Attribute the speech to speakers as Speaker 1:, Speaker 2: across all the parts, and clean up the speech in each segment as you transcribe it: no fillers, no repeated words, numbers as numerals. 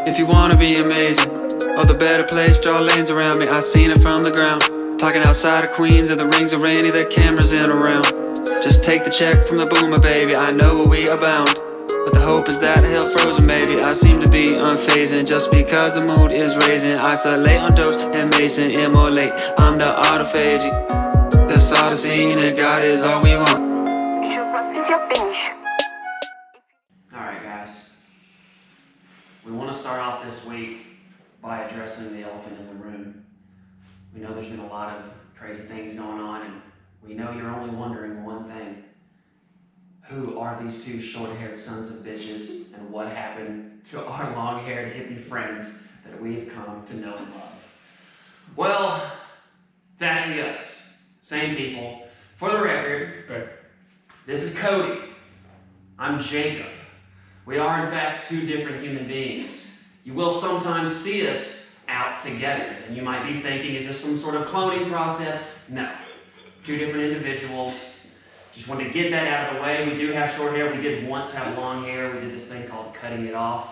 Speaker 1: If you wanna be amazing, or the better place, draw lanes around me. I seen it from the ground. Talking outside of Queens, and the rings are rainy, the cameras in around. Just take the check from the boomer, baby. I know where we abound. But the hope is that hell frozen, baby. I seem to be unfazing just because the mood is raising. Isolate on dose and mason, immolate. I'm the autophagy. That's all the scene, and God is all we want.
Speaker 2: Alright guys, we want to start off this week by addressing the elephant in the room. We know there's been a lot of crazy things going on, and we know you're only wondering one thing. Who are these two short-haired sons of bitches, and what happened to our long-haired hippie friends that we've come to know and love? Well, it's actually us. Same people. For the record, this is Cody. I'm Jacob. We are, in fact, two different human beings. You will sometimes see us out together, and you might be thinking, is this some sort of cloning process? No. Two different individuals. Just wanted to get that out of the way. We do have short hair. We did once have long hair. We did this thing called cutting it off.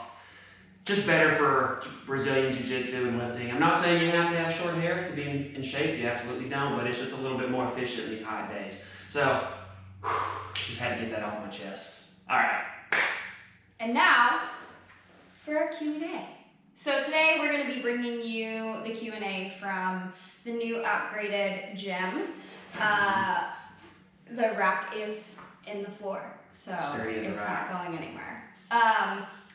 Speaker 2: Just better for Brazilian Jiu-Jitsu and lifting. I'm not saying you have to have short hair to be in shape. You absolutely don't, but it's just a little bit more efficient these hot days. So, just had to get that off my chest. All right.
Speaker 3: And now, for our Q&A. So today we're going to be bringing you the Q&A from the new upgraded gym. The rack is in the floor, so it's not going anywhere.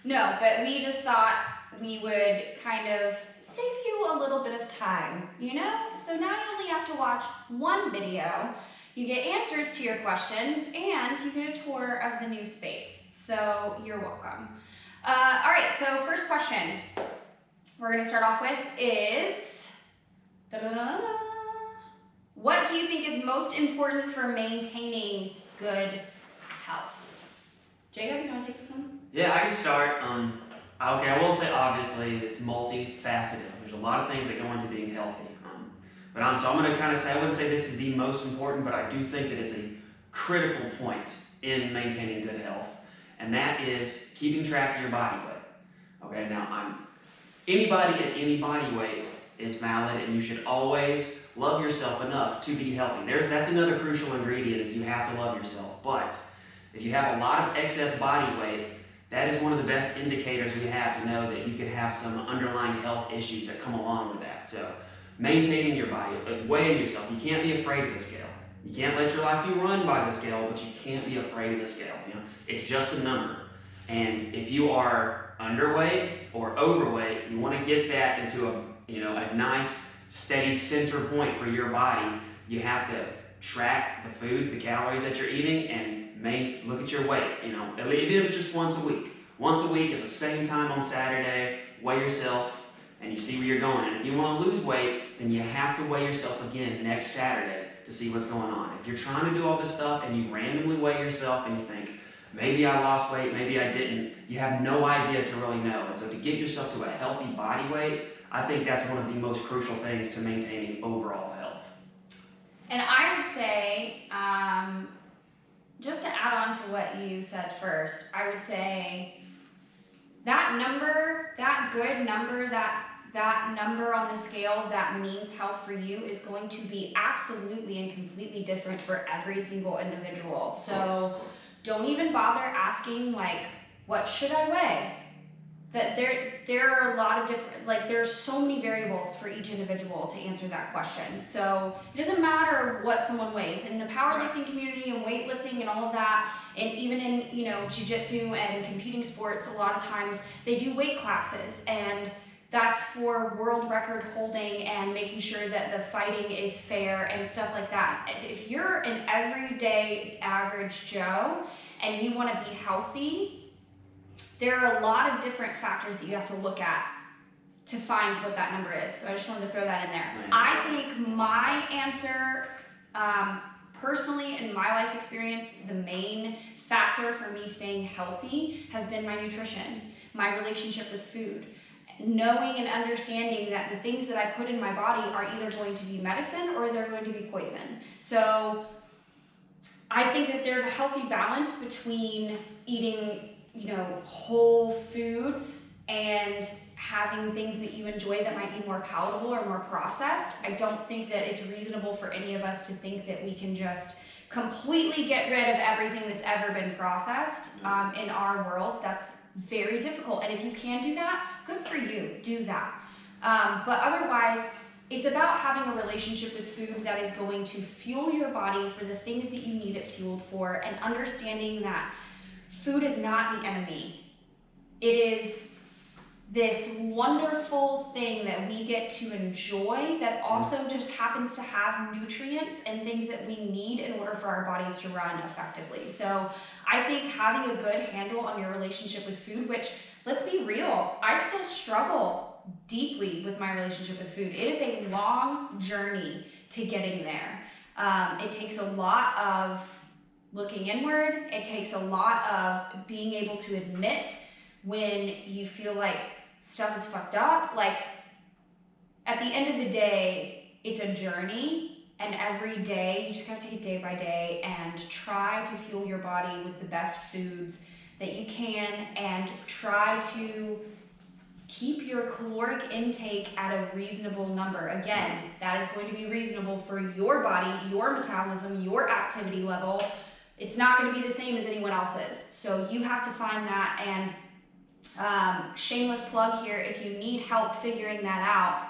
Speaker 3: No, but we just thought we would kind of save you a little bit of time, you know? So now you only have to watch one video, you get answers to your questions, and you get a tour of the new space. So you're welcome. All right, so first question we're gonna start off with is, what do you think is most important for maintaining good health? Jacob, you wanna take this one?
Speaker 2: Yeah, I can start. Okay, I will say obviously it's multifaceted. There's a lot of things that go into being healthy. So I'm gonna kind of say, I wouldn't say this is the most important, but I do think that it's a critical point in maintaining good health. And that is keeping track of your body weight. Okay, now anybody at any body weight is valid, and you should always love yourself enough to be healthy. That's another crucial ingredient, is you have to love yourself. But if you have a lot of excess body weight, that is one of the best indicators we have to know that you could have some underlying health issues that come along with that. So maintaining your body, weighing yourself. You can't be afraid of the scale. You can't let your life be run by the scale, but you can't be afraid of the scale. You know, it's just a number. And if you are underweight or overweight, you want to get that into a nice, steady center point for your body. You have to track the foods, the calories that you're eating, and look at your weight. Even if it's just once a week. Once a week at the same time on Saturday, weigh yourself, and you see where you're going. And if you want to lose weight, then you have to weigh yourself again next Saturday to see what's going on. If you're trying to do all this stuff and you randomly weigh yourself and you think, maybe I lost weight, maybe I didn't, you have no idea to really know. And so to get yourself to a healthy body weight, I think that's one of the most crucial things to maintaining overall health.
Speaker 3: And I would say, just to add on to what you said first, I would say that number, that good number, that number on the scale that means health for you is going to be absolutely and completely different for every single individual. So don't even bother asking, like, what should I weigh? That there are a lot of different, there's so many variables for each individual to answer that question. So it doesn't matter what someone weighs. In the powerlifting community and weightlifting and all of that, and even in, jiu-jitsu and competing sports, a lot of times they do weight classes, and that's for world record holding and making sure that the fighting is fair and stuff like that. If you're an everyday average Joe and you want to be healthy, there are a lot of different factors that you have to look at to find what that number is. So I just wanted to throw that in there. I think my answer, personally, in my life experience, the main factor for me staying healthy has been my nutrition, my relationship with food. Knowing and understanding that the things that I put in my body are either going to be medicine or they're going to be poison. So I think that there's a healthy balance between eating, whole foods and having things that you enjoy that might be more palatable or more processed. I don't think that it's reasonable for any of us to think that we can just completely get rid of everything that's ever been processed in our world. That's very difficult. And if you can do that, good for you, do that. But otherwise, it's about having a relationship with food that is going to fuel your body for the things that you need it fueled for, and understanding that food is not the enemy. It is this wonderful thing that we get to enjoy that also just happens to have nutrients and things that we need in order for our bodies to run effectively. So I think having a good handle on your relationship with food, which, let's be real, I still struggle deeply with my relationship with food. It is a long journey to getting there. It takes a lot of looking inward. It takes a lot of being able to admit when you feel like stuff is fucked up. Like, at the end of the day, it's a journey, and every day you just gotta take it day by day and try to fuel your body with the best foods that you can, and try to keep your caloric intake at a reasonable number. Again, that is going to be reasonable for your body, your metabolism, your activity level. It's not going to be the same as anyone else's. So you have to find that, and shameless plug here, if you need help figuring that out,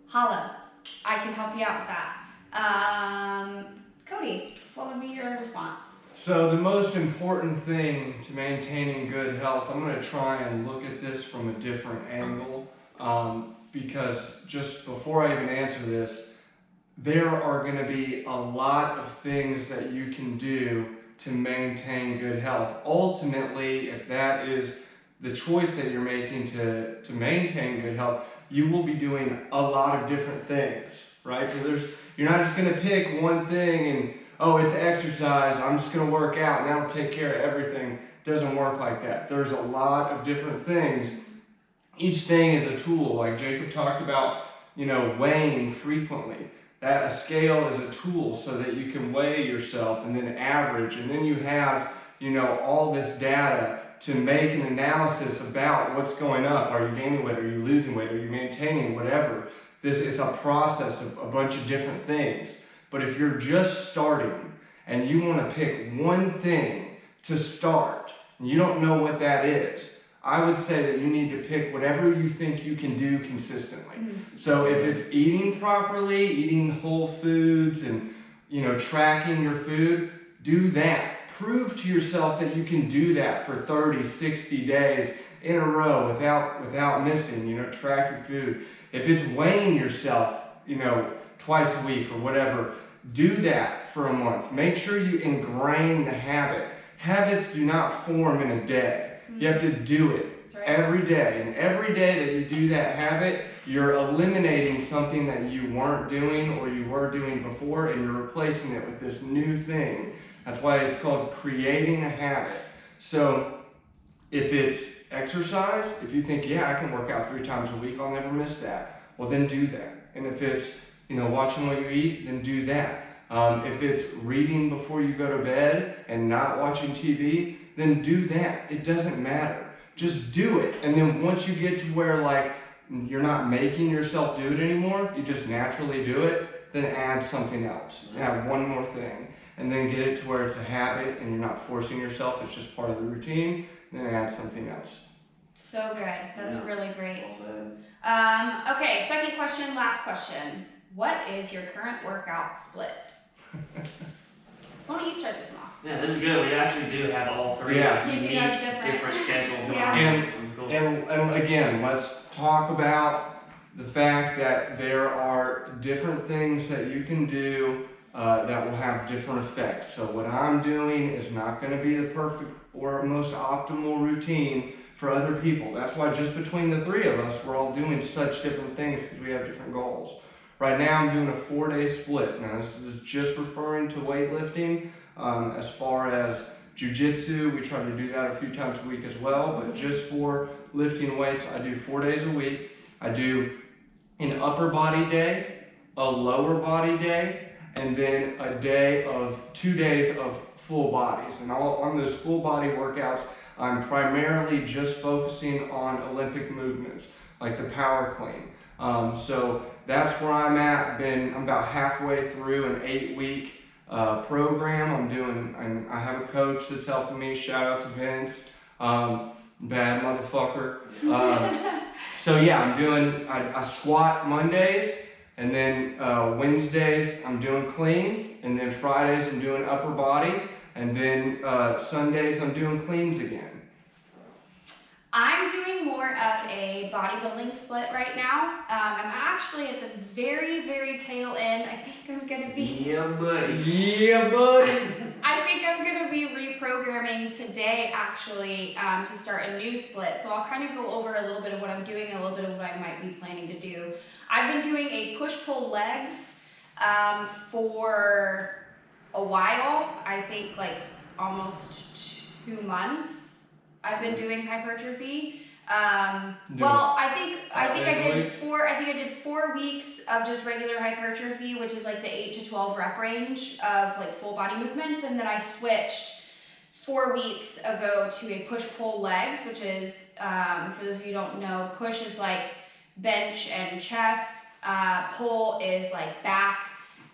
Speaker 3: holla. I can help you out with that. Cody, what would be your response?
Speaker 4: So the most important thing to maintaining good health, I'm going to try and look at this from a different angle, because just before I even answer this, there are going to be a lot of things that you can do to maintain good health. Ultimately, if that is the choice that you're making to maintain good health, you will be doing a lot of different things, right? So you're not just going to pick one thing and, oh, it's exercise, I'm just going to work out and that'll take care of everything. It doesn't work like that. There's a lot of different things. Each thing is a tool, like Jacob talked about, weighing frequently. That a scale is a tool so that you can weigh yourself and then average, and then you have, all this data to make an analysis about what's going up. Are you gaining weight? Are you losing weight? Are you maintaining? Whatever. This is a process of a bunch of different things. But if you're just starting and you want to pick one thing to start, and you don't know what that is, I would say that you need to pick whatever you think you can do consistently. So if it's eating properly, eating whole foods, and tracking your food, do that. Prove to yourself that you can do that for 30, 60 days in a row without missing. Track your food. If it's weighing yourself, twice a week or whatever, do that for a month. Make sure you ingrain the habit. Habits do not form in a day. You have to do it every day. And every day that you do that habit, you're eliminating something that you weren't doing or you were doing before, and you're replacing it with this new thing. That's why it's called creating a habit. So if it's exercise, if you think, yeah, I can work out 3 times a week, I'll never miss that, well, then do that. And if it's watching what you eat, then do that. If it's reading before you go to bed and not watching TV, then do that. It doesn't matter. Just do it. And then once you get to where you're not making yourself do it anymore, you just naturally do it, then add something else. Add one more thing. And then get it to where it's a habit and you're not forcing yourself, it's just part of the routine, then add something else.
Speaker 3: So good. That's really great.
Speaker 2: Well said.
Speaker 3: Okay, second question, last question. What is your current workout split? Why don't you start this one off?
Speaker 2: Yeah, this is good. We actually do have all three.
Speaker 4: Yeah.
Speaker 3: You do
Speaker 2: unique,
Speaker 3: have different
Speaker 2: schedules going
Speaker 3: Yeah.
Speaker 2: on. This is cool.
Speaker 4: And again, let's talk about the fact that there are different things that you can do that will have different effects. So what I'm doing is not going to be the perfect or most optimal routine for other people. That's why just between the 3 of us, we're all doing such different things because we have different goals. Right now I'm doing a 4-day split. Now this is just referring to weightlifting. As far as jiu-jitsu, we try to do that a few times a week as well, but just for lifting weights, I do 4 days a week. I do an upper body day, a lower body day, and then a day of 2 days of full bodies. And on those full body workouts, I'm primarily just focusing on Olympic movements, like the power clean. So that's where I'm at. I'm about halfway through an 8-week program. I have a coach that's helping me. Shout out to Vince, bad motherfucker. So yeah, I squat Mondays, and then Wednesdays I'm doing cleans, and then Fridays I'm doing upper body, and then Sundays I'm doing cleans again.
Speaker 3: I'm doing more of a bodybuilding split right now. I'm actually at the very, very tail end. I think I'm gonna be.
Speaker 2: Yeah, buddy.
Speaker 4: Yeah, buddy.
Speaker 3: I think I'm gonna be reprogramming today, actually, to start a new split. So I'll kind of go over a little bit of what I'm doing and a little bit of what I might be planning to do. I've been doing a push-pull legs for a while. I think like almost 2 months. I've been doing hypertrophy. Well, I think I did 4 weeks of just regular hypertrophy, which is like the 8 to 12 rep range of like full body movements, and then I switched 4 weeks ago to a push-pull legs, which is for those of you who don't know, push is like bench and chest, pull is like back,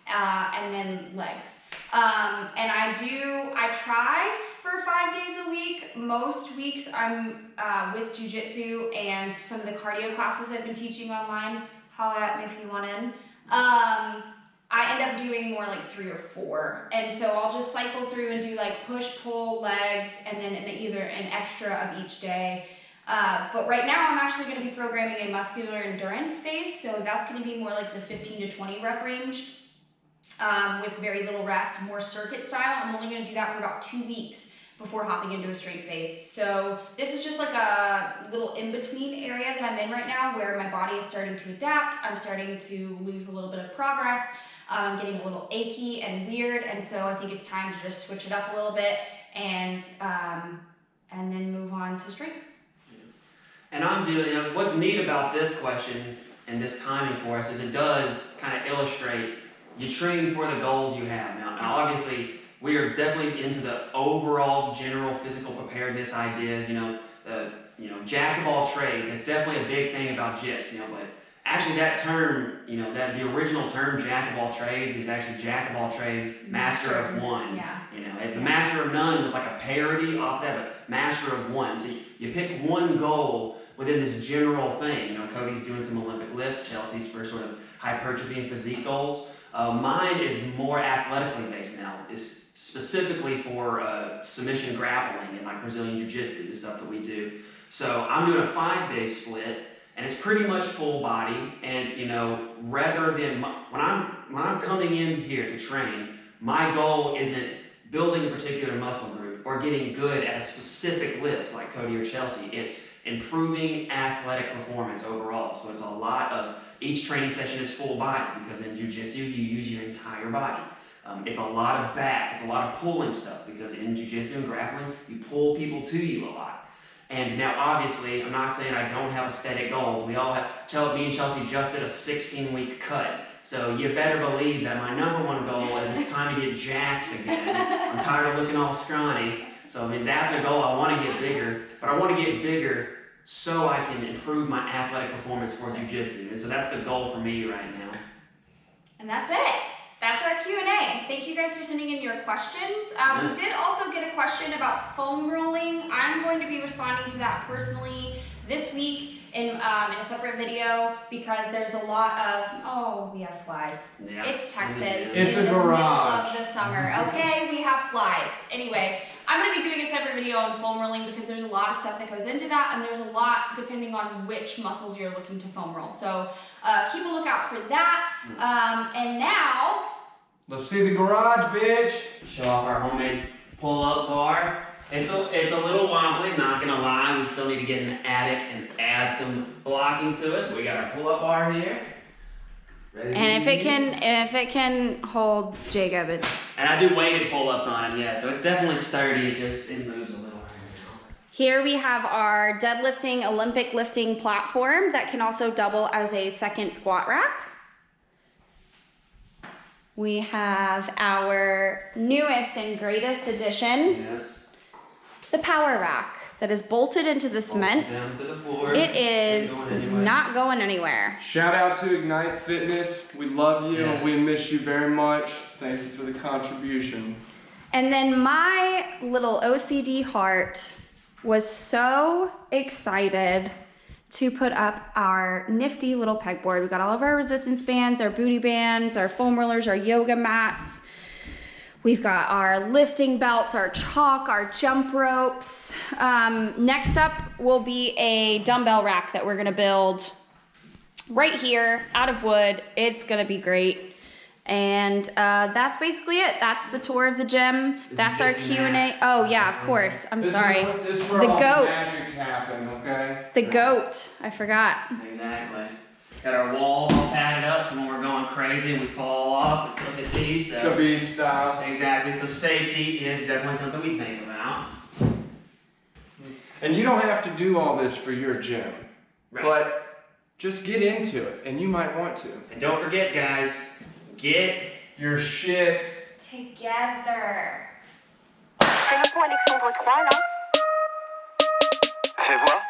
Speaker 3: and then legs. And I try for 5 days a week. Most weeks I'm with jujitsu and some of the cardio classes I've been teaching online. Holla at me if you want in. I end up doing more like 3 or 4. And so I'll just cycle through and do like push, pull, legs, and then either an extra of each day. But right now I'm actually going to be programming a muscular endurance phase. So that's going to be more like the 15 to 20 rep range. With very little rest, more circuit style. I'm only going to do that for about 2 weeks before hopping into a straight phase. So this is just like a little in-between area that I'm in right now where my body is starting to adapt. I'm starting to lose a little bit of progress. I'm getting a little achy and weird, and so I think it's time to just switch it up a little bit and then move on to strengths.
Speaker 2: And what's neat about this question and this timing for us is it does kind of illustrate you train for the goals you have. Now obviously, we are definitely into the overall general physical preparedness ideas. Jack of all trades. It's definitely a big thing about GIST. But actually, that term, that the original term Jack of all trades is actually Jack of all trades, master of one.
Speaker 3: Yeah.
Speaker 2: The master of none was like a parody off that, but master of one. So you pick one goal within this general thing. Cody's doing some Olympic lifts. Chelsea's for sort of hypertrophy and physique goals. Mine is more athletically based now. It's specifically for submission grappling and like Brazilian Jiu-Jitsu, the stuff that we do. So I'm doing a 5-day split, and it's pretty much full body. And rather than when I'm coming in here to train, my goal isn't building a particular muscle group or getting good at a specific lift like Cody or Chelsea. It's improving athletic performance overall. So it's a lot of each training session is full body because in jiu-jitsu you use your entire body. It's a lot of back, it's a lot of pulling stuff because in jiu-jitsu and grappling you pull people to you a lot. And now obviously I'm not saying I don't have aesthetic goals. Me and Chelsea just did a 16-week cut. So you better believe that my number one goal is it's time to get jacked again. I'm tired of looking all scrawny. So that's a goal. I want to get bigger, but I want to get bigger so I can improve my athletic performance for jiu-jitsu. And so that's the goal for me right now.
Speaker 3: And that's it. That's our Q&A. Thank you guys for sending in your questions. We did also get a question about foam rolling. I'm going to be responding to that personally this week in a separate video because there's a lot of, we have flies.
Speaker 2: Yeah.
Speaker 3: It's Texas.
Speaker 4: It's
Speaker 3: in
Speaker 4: a
Speaker 3: the
Speaker 4: garage.
Speaker 3: middle of the summer. Okay, we have flies. Anyway, I'm going to be doing a separate video on foam rolling because there's a lot of stuff that goes into that, and there's a lot depending on which muscles you're looking to foam roll. So keep a lookout for that. And now,
Speaker 4: let's see the garage, bitch.
Speaker 2: Show off our homemade pull-up bar. It's a little wobbly, not gonna lie. We still need to get in the attic and add some blocking to it. We got our pull-up bar here.
Speaker 3: and if it can hold Jacob, it's.
Speaker 2: And I do weighted pull-ups on it, yeah. So it's definitely sturdy. It moves a little right now.
Speaker 3: Here we have our deadlifting Olympic lifting platform that can also double as a second squat rack. We have our newest and greatest addition,
Speaker 2: Yes.
Speaker 3: the power rack. that is bolted into the cement.
Speaker 2: Down to the floor.
Speaker 3: It is
Speaker 2: Ain't going anywhere.
Speaker 3: not going anywhere.
Speaker 4: Shout out to Ignite Fitness. We love you
Speaker 2: Yes.
Speaker 4: and we miss you very much. Thank you for the contribution.
Speaker 3: And then my little OCD heart was so excited to put up our nifty little pegboard. We got all of our resistance bands, our booty bands, our foam rollers, our yoga mats. We've got our lifting belts, our chalk, our jump ropes. Next up will be a dumbbell rack that we're gonna build right here out of wood. It's gonna be great. And that's basically it. That's the tour of the gym. That's our Q&A. Oh yeah, of course. I'm sorry.
Speaker 4: This is where
Speaker 3: The
Speaker 4: all
Speaker 3: goat.
Speaker 4: magic happen, okay?
Speaker 3: The goat. I forgot.
Speaker 2: Exactly. Got our walls all padded up, so when we're going crazy and we fall off, we still hit these. So.
Speaker 4: Khabib style.
Speaker 2: Exactly. So safety is definitely something we think about.
Speaker 4: And you don't have to do all this for your gym,
Speaker 2: Right.
Speaker 4: but just get into it, and you might want to.
Speaker 2: And don't forget, guys, get
Speaker 4: Your shit.
Speaker 3: Together.
Speaker 5: C'est le point Alexandre 3 là.
Speaker 6: Fais voir.